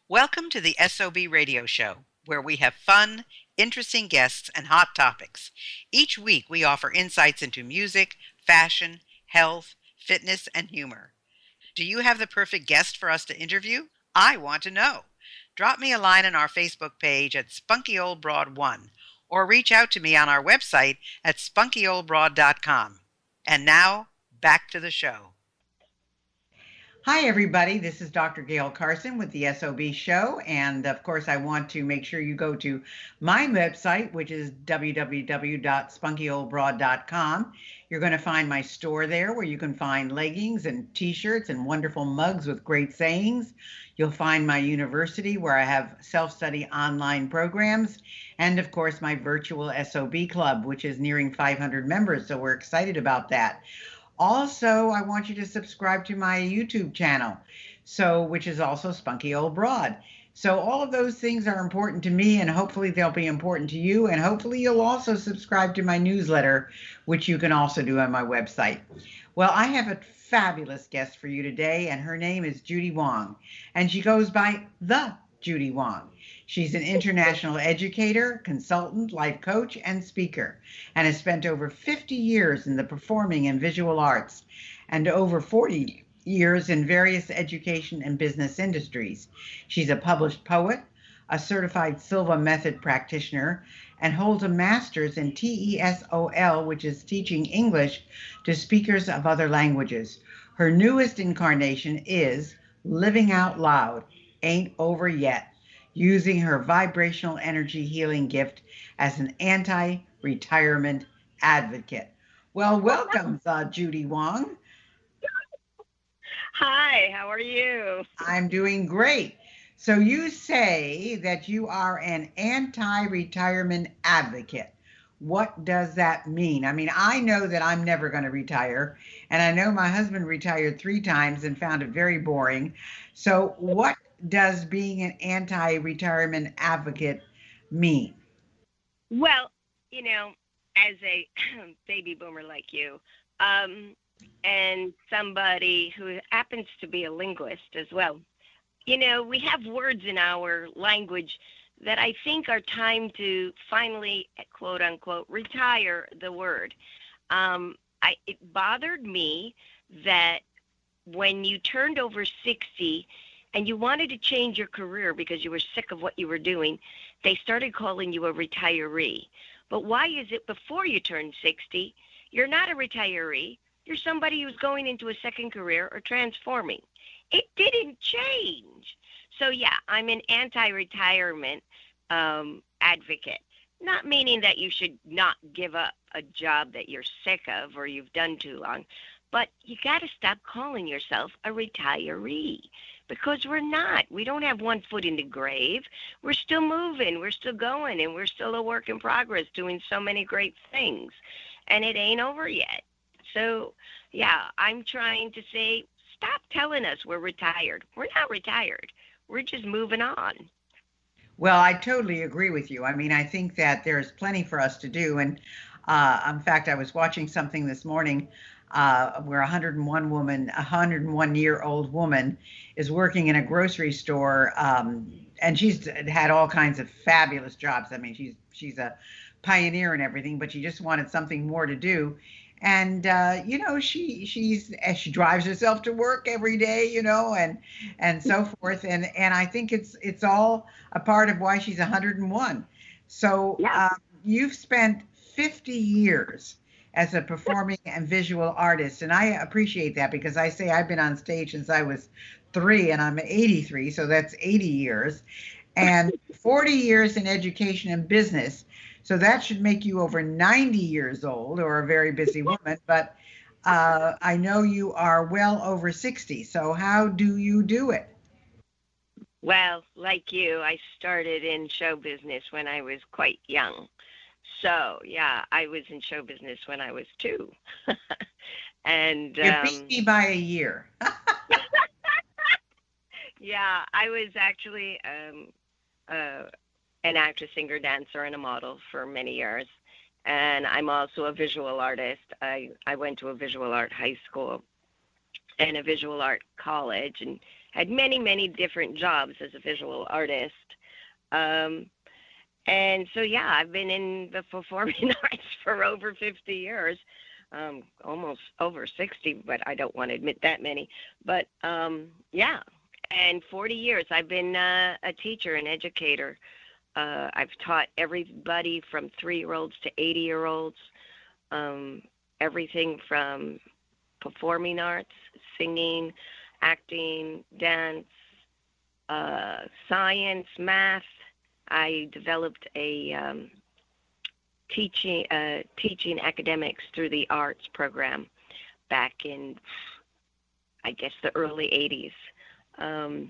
Welcome to the SOB radio show, where we have fun, interesting guests, and hot topics. Each week, we offer insights into music, fashion, health, fitness, and humor. Do you have the perfect guest for us to interview? I want to know. Drop me a line on our Facebook page at Spunky Old Broad 1 or reach out to me on our website at spunkyoldbroad.com. And now, back to the show. Hi, everybody. This is Dr. Gail Carson with the SOB show. And of course, I want to make sure you go to my website, which is www.spunkyoldbroad.com. You're going to find my store there where you can find leggings and t-shirts and wonderful mugs with great sayings. You'll find my university where I have self-study online programs. And of course, my virtual SOB club, which is nearing 500 members. So we're excited about that. Also, I want you to subscribe to my YouTube channel, which is also Spunky Old Broad. So all of those things are important to me, and hopefully they'll be important to you. And hopefully you'll also subscribe to my newsletter, which you can also do on my website. Well, I have a fabulous guest for you today, and her name is Judy Wong, and she goes by the Judy Wong. She's an international educator, consultant, life coach, and speaker, and has spent over 50 years in the performing and visual arts and over 40 years in various education and business industries. She's a published poet, a certified Silva Method practitioner, and holds a master's in TESOL, which is teaching English to speakers of other languages. Her newest incarnation is Living Out Loud, Ain't Over Yet, using her vibrational energy healing gift as an anti-retirement advocate. Well, welcome, Judy Wong. Hi, how are you? I'm doing great. So you say that you are an anti-retirement advocate. What does that mean? I mean, I know that I'm never going to retire, and I know my husband retired 3 times and found it very boring. So what does being an anti-retirement advocate mean? Well, as a baby boomer like you, and somebody who happens to be a linguist as well, we have words in our language that I think are time to finally, quote unquote, retire the word. It bothered me that when you turned over 60 and you wanted to change your career because you were sick of what you were doing, they started calling you a retiree. But why is it before you turn 60, you're not a retiree, you're somebody who's going into a second career or transforming? It didn't change. So yeah, I'm an anti-retirement advocate. Not meaning that you should not give up a job that you're sick of or you've done too long, but you got to stop calling yourself a retiree, because we're not. We don't have one foot in the grave. We're still moving, we're still going, and we're still a work in progress doing so many great things. And it ain't over yet. So, yeah, I'm trying to say, stop telling us we're retired. We're not retired. We're just moving on. Well, I totally agree with you. I mean, I think that there's plenty for us to do. And in fact, I was watching something this morning where a 101-year-old woman is working in a grocery store, and she's had all kinds of fabulous jobs. I mean, she's a pioneer and everything, but she just wanted something more to do. And she drives herself to work every day, and so forth. And I think it's all a part of why she's 101. So Yeah. You've spent 50 years as a performing and visual artist, and I appreciate that, because I say I've been on stage since I was 3, and I'm 83, so that's 80 years, and 40 years in education and business. So that should make you over 90 years old, or a very busy woman. But I know you are well over 60. So how do you do it? Well, like you, I started in show business when I was quite young. So, yeah, I was in show business when I was 2. And You beat me by a year. yeah, I was actually an actress, singer, dancer, and a model for many years. And I'm also a visual artist. I went to a visual art high school and a visual art college and had many, many different jobs as a visual artist. And so, yeah, I've been in the performing arts for over 50 years, almost over 60, but I don't want to admit that many. But yeah, and 40 years I've been a teacher and educator. I've taught everybody from 3-year-olds to 80-year-olds, everything from performing arts, singing, acting, dance, science, math. I developed a teaching academics through the arts program back in, I guess, the early 80s.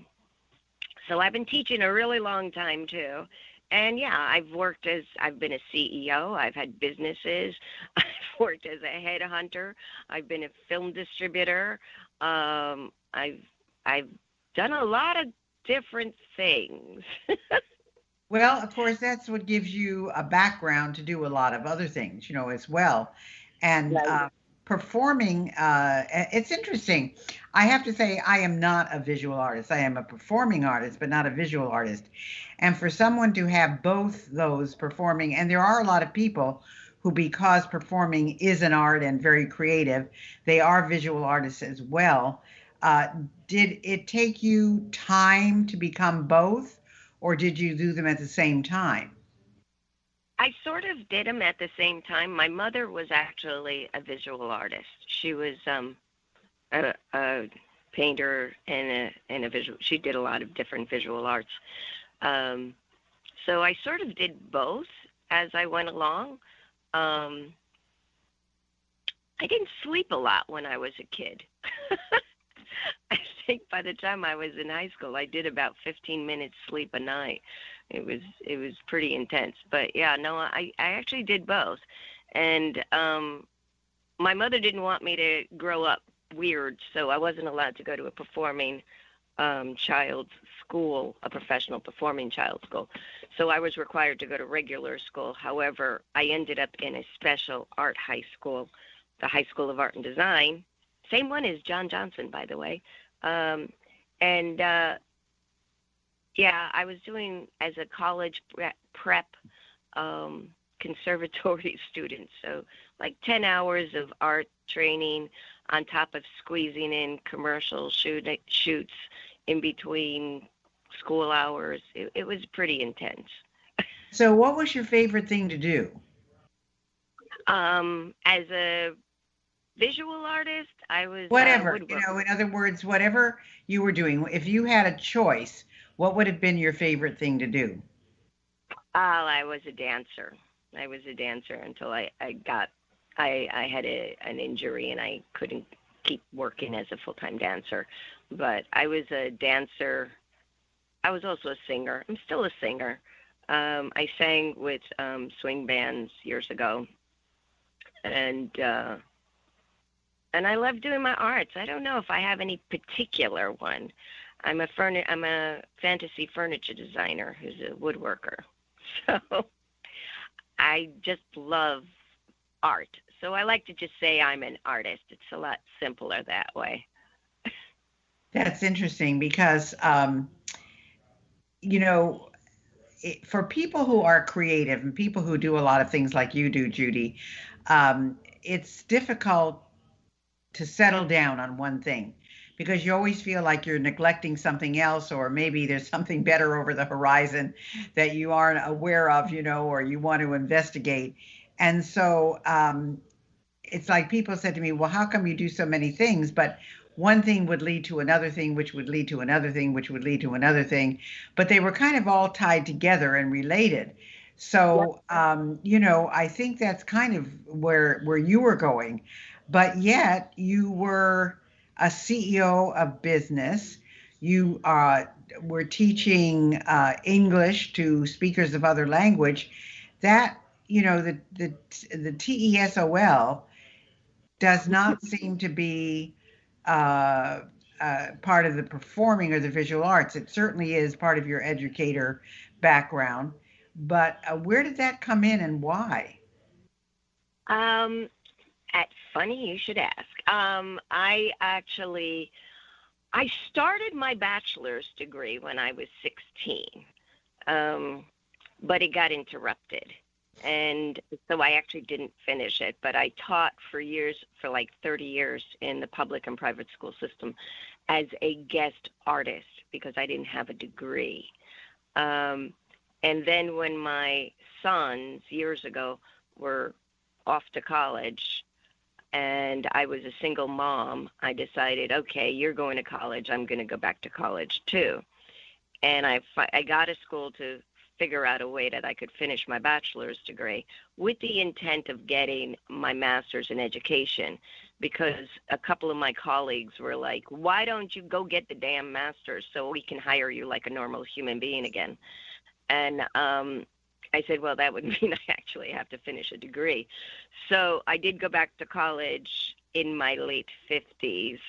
So I've been teaching a really long time too. And yeah, I've been a CEO. I've had businesses. I've worked as a headhunter. I've been a film distributor. I've done a lot of different things. Well, of course, that's what gives you a background to do a lot of other things, as well. And Right. performing, it's interesting. I have to say, I am not a visual artist. I am a performing artist, but not a visual artist. And for someone to have both those performing, and there are a lot of people who, because performing is an art and very creative, they are visual artists as well. Uh, did it take you time to become both? Or did you do them at the same time? I sort of did them at the same time. My mother was actually a visual artist. She was a painter and a visual. She did a lot of different visual arts. Um, so I sort of did both as I went along. Um, I didn't sleep a lot when I was a kid. I think by the time I was in high school, I did about 15 minutes sleep a night. It was pretty intense. But yeah, no, I actually did both. And my mother didn't want me to grow up weird, so I wasn't allowed to go to a performing child's school, a professional performing child school. So I was required to go to regular school. However, I ended up in a special art high school, the High School of Art and Design. Same one as John Johnson, by the way. And yeah, I was doing as a college prep conservatory student. So like 10 hours of art training on top of squeezing in commercial shoots in between school hours. It was pretty intense. So, what was your favorite thing to do? As a visual artist, I was a Whatever, woodworker. in other words, whatever you were doing, if you had a choice, what would have been your favorite thing to do? Oh, I was a dancer. I was a dancer until I had an injury and I couldn't keep working as a full-time dancer. But I was a dancer. I was also a singer. I'm still a singer. I sang with swing bands years ago, and I love doing my arts. I don't know if I have any particular one. I'm a fantasy furniture designer who's a woodworker. So I just love art. So I like to just say I'm an artist. It's a lot simpler that way. That's interesting because, you know, for people who are creative and people who do a lot of things like you do, Judy, it's difficult to settle down on one thing because you always feel like you're neglecting something else, or maybe there's something better over the horizon that you aren't aware of, or you want to investigate. And so it's like people said to me, well, how come you do so many things? But one thing would lead to another thing, which would lead to another thing, which would lead to another thing. But they were kind of all tied together and related. Yep. So, I think that's kind of where you were going. But yet you were a CEO of business. You were teaching English to speakers of other language. That, the TESOL does not seem to be uh, part of the performing or the visual arts. It certainly is part of your educator background. But where did that come in and why? Um, Funny you should ask. I actually I started my bachelor's degree when I was 16, but it got interrupted. And so I actually didn't finish it, but I taught for years, for like 30 years in the public and private school system as a guest artist because I didn't have a degree. And then when my sons years ago were off to college and I was a single mom, I decided, okay, you're going to college. I'm going to go back to college too. And I got a school to figure out a way that I could finish my bachelor's degree with the intent of getting my master's in education, because a couple of my colleagues were like, why don't you go get the damn master's so we can hire you like a normal human being again? And I said, well, that would mean I actually have to finish a degree. So I did go back to college in my late 50s.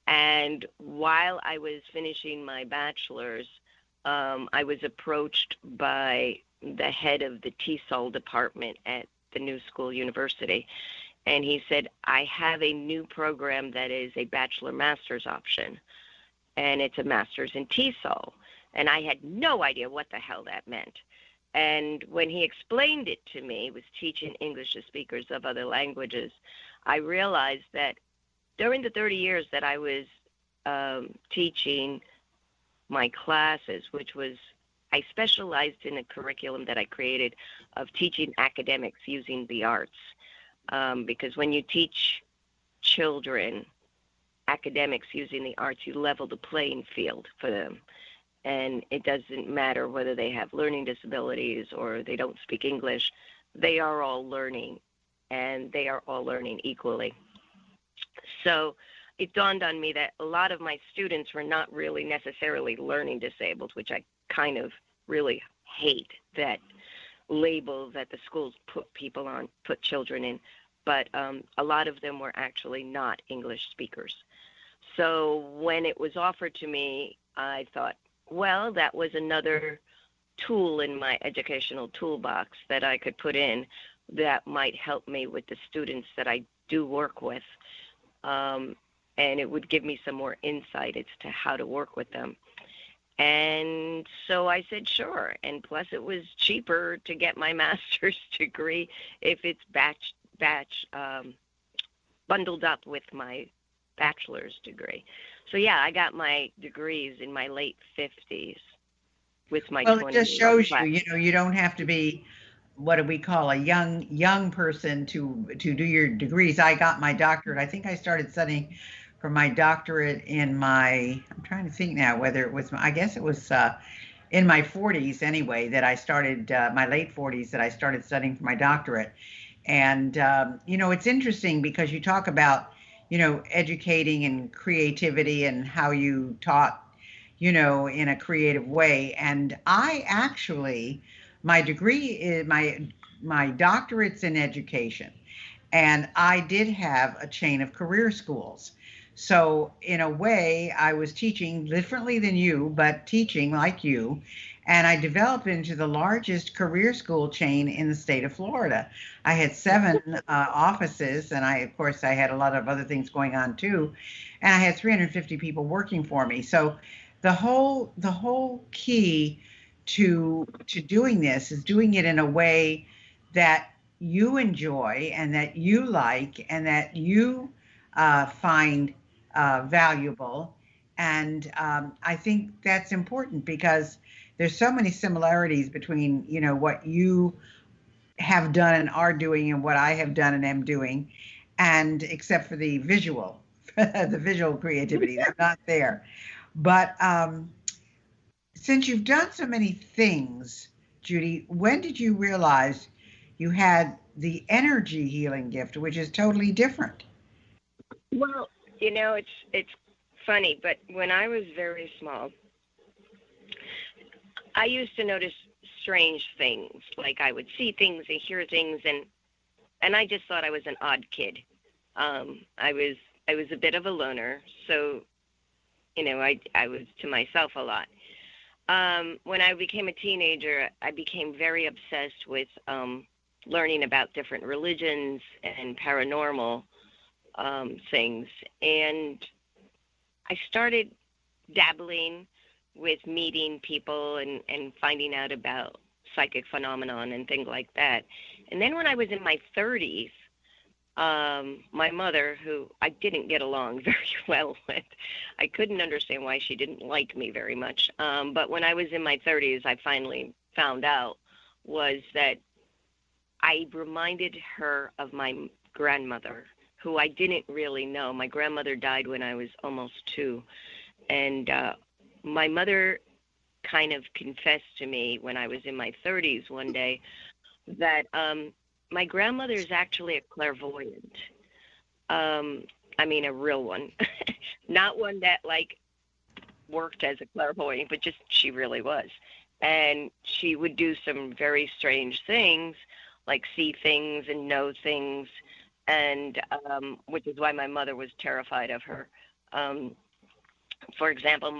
And while I was finishing my bachelor's, I was approached by the head of the TESOL department at the New School University. And he said, I have a new program that is a bachelor-master's option. And it's a master's in TESOL. And I had no idea what the hell that meant. And when he explained it to me, was teaching English to speakers of other languages, I realized that during the 30 years that I was teaching my classes, which was, I specialized in a curriculum that I created of teaching academics using the arts. Because when you teach children academics using the arts, you level the playing field for them. And it doesn't matter whether they have learning disabilities or they don't speak English, they are all learning, and they are all learning equally. So it dawned on me that a lot of my students were not really necessarily learning disabled, which I kind of really hate that label that the schools put people on, put children in. But a lot of them were actually not English speakers. So when it was offered to me, I thought, well, that was another tool in my educational toolbox that I could put in that might help me with the students that I do work with. And it would give me some more insight as to how to work with them. And so I said, sure. And plus it was cheaper to get my master's degree if it's batch bundled up with my bachelor's degree. So yeah, I got my degrees in my late 50s with my 20 Well, it just shows you, you don't have to be, what do we call, a young person to do your degrees. I got my doctorate. I think I started studying for my doctorate in my, I'm trying to think now whether it was, I guess it was in my 40s anyway, that I started, my late 40s, that I started studying for my doctorate. And, it's interesting because you talk about, educating and creativity and how you taught, in a creative way. And I actually, my degree is my doctorate's in education. And I did have a chain of career schools. So in a way, I was teaching differently than you, but teaching like you. And I developed into the largest career school chain in the state of Florida. I had 7 offices, and of course, I had a lot of other things going on too. And I had 350 people working for me. So the whole key to doing this is doing it in a way that you enjoy and that you like and that you find valuable. And I think that's important because there's so many similarities between, what you have done and are doing and what I have done and am doing, and except for the visual, the visual creativity, I'm not there. But since you've done so many things, Judy, when did you realize you had the energy healing gift, which is totally different? Well, it's funny, but when I was very small, I used to notice strange things. Like I would see things and hear things, and I just thought I was an odd kid. I was a bit of a loner, so I was to myself a lot. When I became a teenager, I became very obsessed with learning about different religions and paranormal things. And I started dabbling with meeting people and finding out about psychic phenomenon and things like that. And then when I was in my 30s, my mother, who I didn't get along very well with, I couldn't understand why she didn't like me very much. But when I was in my 30s, I finally found out was that I reminded her of my grandmother, who I didn't really know. My grandmother died when I was almost 2. And my mother kind of confessed to me when I was in my 30s one day that my grandmother is actually a clairvoyant. I mean, a real one, not one that like worked as a clairvoyant, but just she really was. And she would do some very strange things, like see things and know things, and which is why my mother was terrified of her. For example,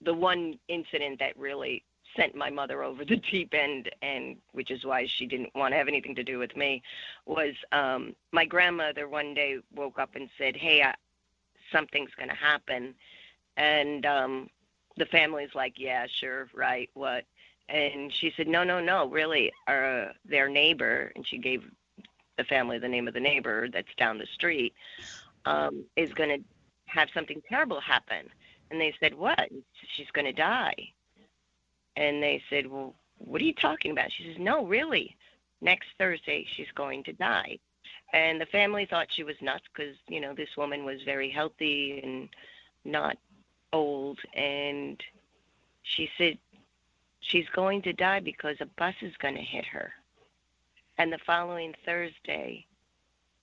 the one incident that really sent my mother over the deep end, and which is why she didn't want to have anything to do with me, was my grandmother one day woke up and said, "Hey, something's going to happen," and the family's like, "Yeah, sure, right, what?" And she said, "No, no, no, really, their neighbor," and she gave the family the name of the neighbor that's down the street, is going to have something terrible happen. And they said, "What?" "She's going to die." And they said, "Well, what are you talking about?" She says, "No, really, next Thursday she's going to die." And the family thought she was nuts because, this woman was very healthy and not old. And she said, "She's going to die because a bus is going to hit her." And the following Thursday,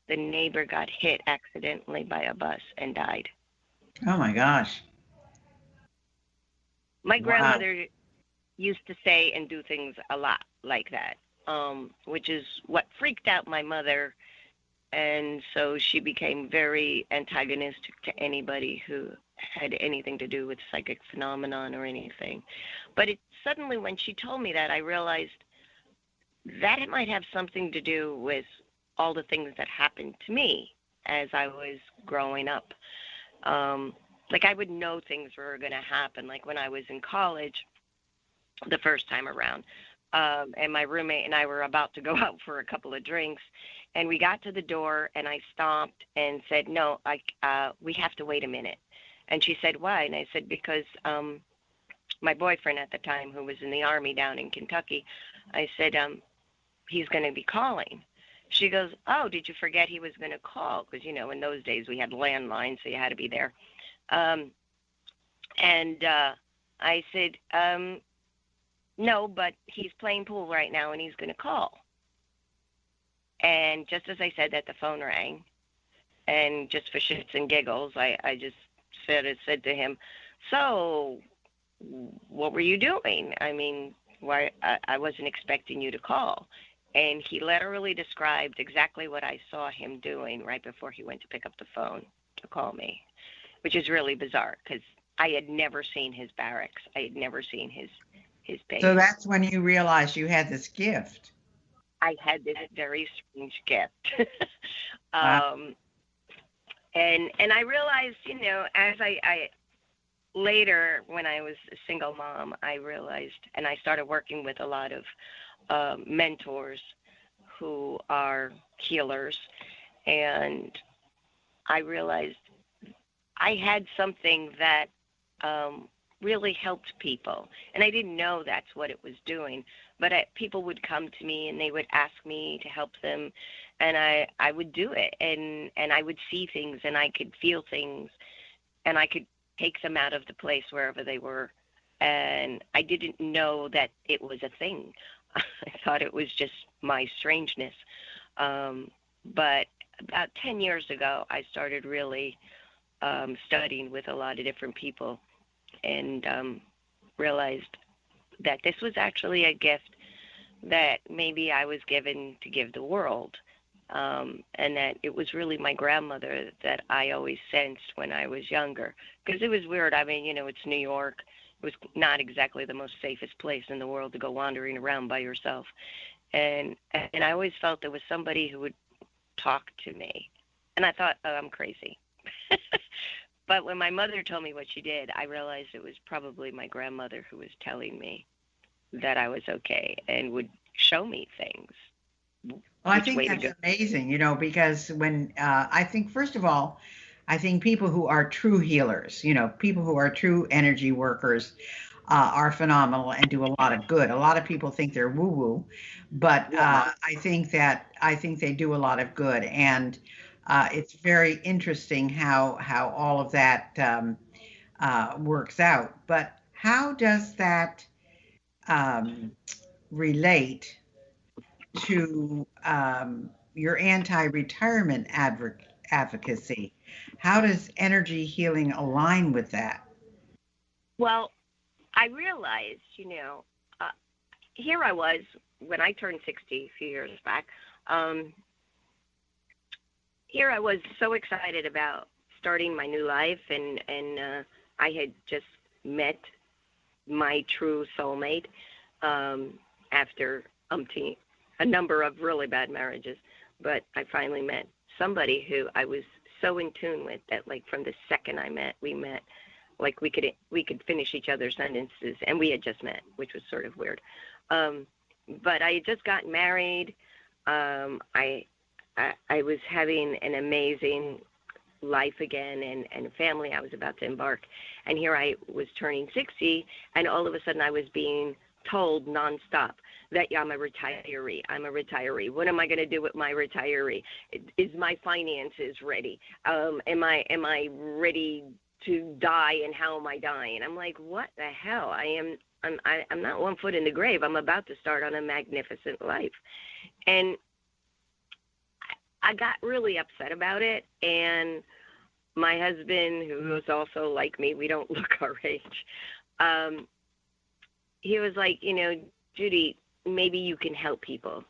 the neighbor got hit accidentally by a bus and died. Oh my gosh. My Wow. grandmother used to say and do things a lot like that, which is what freaked out my mother. And so she became very antagonistic to anybody who had anything to do with psychic phenomenon or anything. But it suddenly, when she told me that, I realized that it might have something to do with all the things that happened to me as I was growing up. Like I would know things were going to happen. Like when I was in college, the first time around, and my roommate and I were about to go out for a couple of drinks, and we got to the door, and I stopped and said, "No, we have to wait a minute." And she said, "Why?" And I said, "Because my boyfriend at the time, who was in the Army down in Kentucky," I said, "he's going to be calling." She goes, "Oh, did you forget he was going to call?" Because, in those days we had landlines, so you had to be there. And I said, "No, but he's playing pool right now and he's going to call." And just as I said that, the phone rang. And just for shits and giggles, I just said to him, "So what were you doing? I mean, why I wasn't expecting you to call." And he literally described exactly what I saw him doing right before he went to pick up the phone to call me, which is really bizarre because I had never seen his barracks. I had never seen his base. So that's when you realized you had this gift. I had this very strange gift. Wow. And I realized, as I later, when I was a single mom, I realized, and I started working with a lot of mentors who are healers, and I realized I had something that really helped people, and I didn't know that's what it was doing. But people would come to me and they would ask me to help them, and I would do it, and I would see things, and I could feel things, and I could take them out of the place wherever they were, and I didn't know that it was a thing. I thought it was just my strangeness. But about 10 years ago, I started really studying with a lot of different people, and realized that this was actually a gift that maybe I was given to give the world, and that it was really my grandmother that I always sensed when I was younger. Because it was weird. I mean, it's New York. It was not exactly the most safest place in the world to go wandering around by yourself. And I always felt there was somebody who would talk to me. And I thought, oh, I'm crazy. But when my mother told me what she did, I realized it was probably my grandmother who was telling me that I was okay and would show me things, Well, I which think way to that's go. amazing, because when I think, first of all, I think people who are true healers, people who are true energy workers, are phenomenal and do a lot of good. A lot of people think they're woo woo, but Yeah. I think they do a lot of good, and it's very interesting how all of that works out. But how does that um, relate to your anti-retirement advocacy? How does energy healing align with that? Well, I realized, uh, here I was when I turned 60 a few years back. Um, Here I was so excited about starting my new life, and I had just met my true soulmate after a number of really bad marriages. But I finally met somebody who I was so in tune with that, like, from the second we met, like we could finish each other's sentences, and we had just met, which was sort of weird. Um, but I had just gotten married. I was having an amazing life again, and a family. I was about to embark, and here I was turning 60, and all of a sudden I was being told nonstop that, yeah, I'm a retiree. I'm a retiree. What am I going to do with my retiree? Is my finances ready? Am I ready to die, and how am I dying? I'm like, what the hell? I'm not 1 foot in the grave. I'm about to start on a magnificent life, and I got really upset about it. And my husband, who was also like me, we don't look our age, he was like, Judy, maybe you can help people.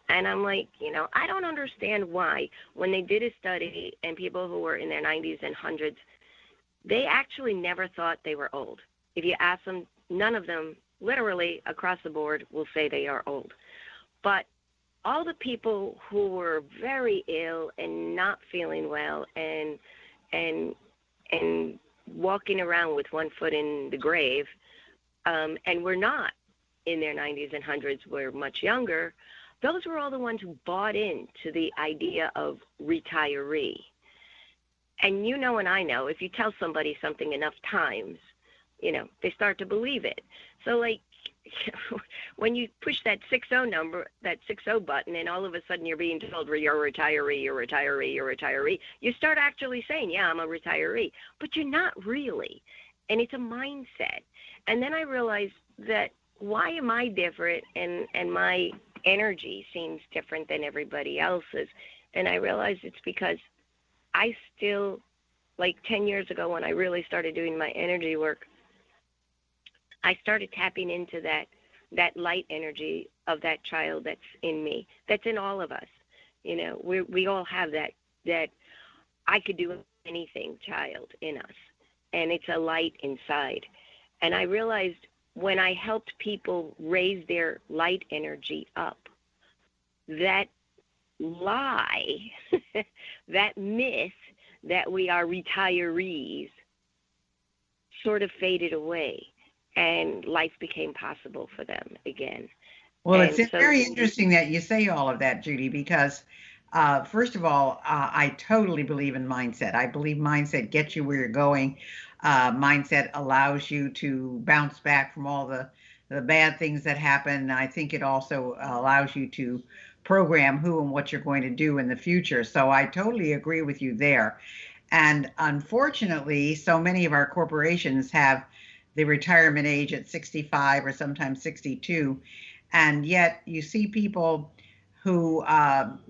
And I'm like, I don't understand why, when they did a study and people who were in their 90s and hundreds, they actually never thought they were old. If you ask them, none of them, literally across the board, will say they are old. But all the people who were very ill and not feeling well and walking around with 1 foot in the grave, and were not in their 90s and hundreds, were much younger, those were all the ones who bought into the idea of retiree. And and I know, if you tell somebody something enough times, they start to believe it. So, like, when you push that 60 number, that 60 button, and all of a sudden you're being told, well, you're a retiree, you're a retiree, you're a retiree, you start actually saying, yeah, I'm a retiree, but you're not really. And it's a mindset. And then I realized that, why am I different, and my energy seems different than everybody else's? And I realized it's because I still, like 10 years ago when I really started doing my energy work, I started tapping into that light energy of that child that's in me, that's in all of us. We all have that I could do anything child in us, and it's a light inside. And I realized, when I helped people raise their light energy up, that lie, that myth that we are retirees, sort of faded away, and life became possible for them again. Well, it's And so, very interesting that you say all of that, Judy, because first of all, I totally believe in mindset. I believe mindset gets you where you're going. Mindset allows you to bounce back from all the bad things that happen. I think it also allows you to program who and what you're going to do in the future. So I totally agree with you there. And unfortunately, so many of our corporations have the retirement age at 65 or sometimes 62. And yet you see people who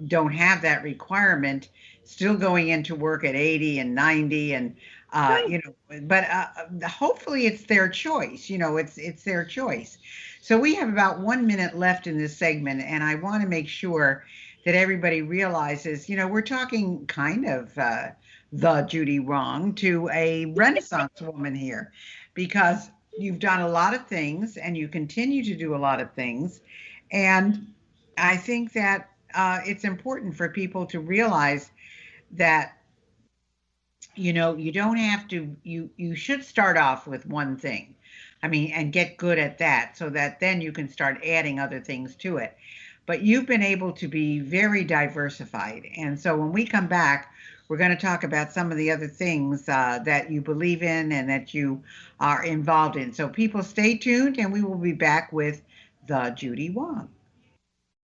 don't have that requirement still going into work at 80 and 90, and right. but hopefully it's their choice. It's their choice. So we have about 1 minute left in this segment, and I want to make sure that everybody realizes, we're talking kind of the Judy Wong to a Renaissance woman here, because you've done a lot of things and you continue to do a lot of things. And I think that it's important for people to realize that You don't have to, you should start off with one thing. I mean, and get good at that so that then you can start adding other things to it. But you've been able to be very diversified. And so when we come back, we're going to talk about some of the other things that you believe in and that you are involved in. So people stay tuned, and we will be back with the Judy Wong.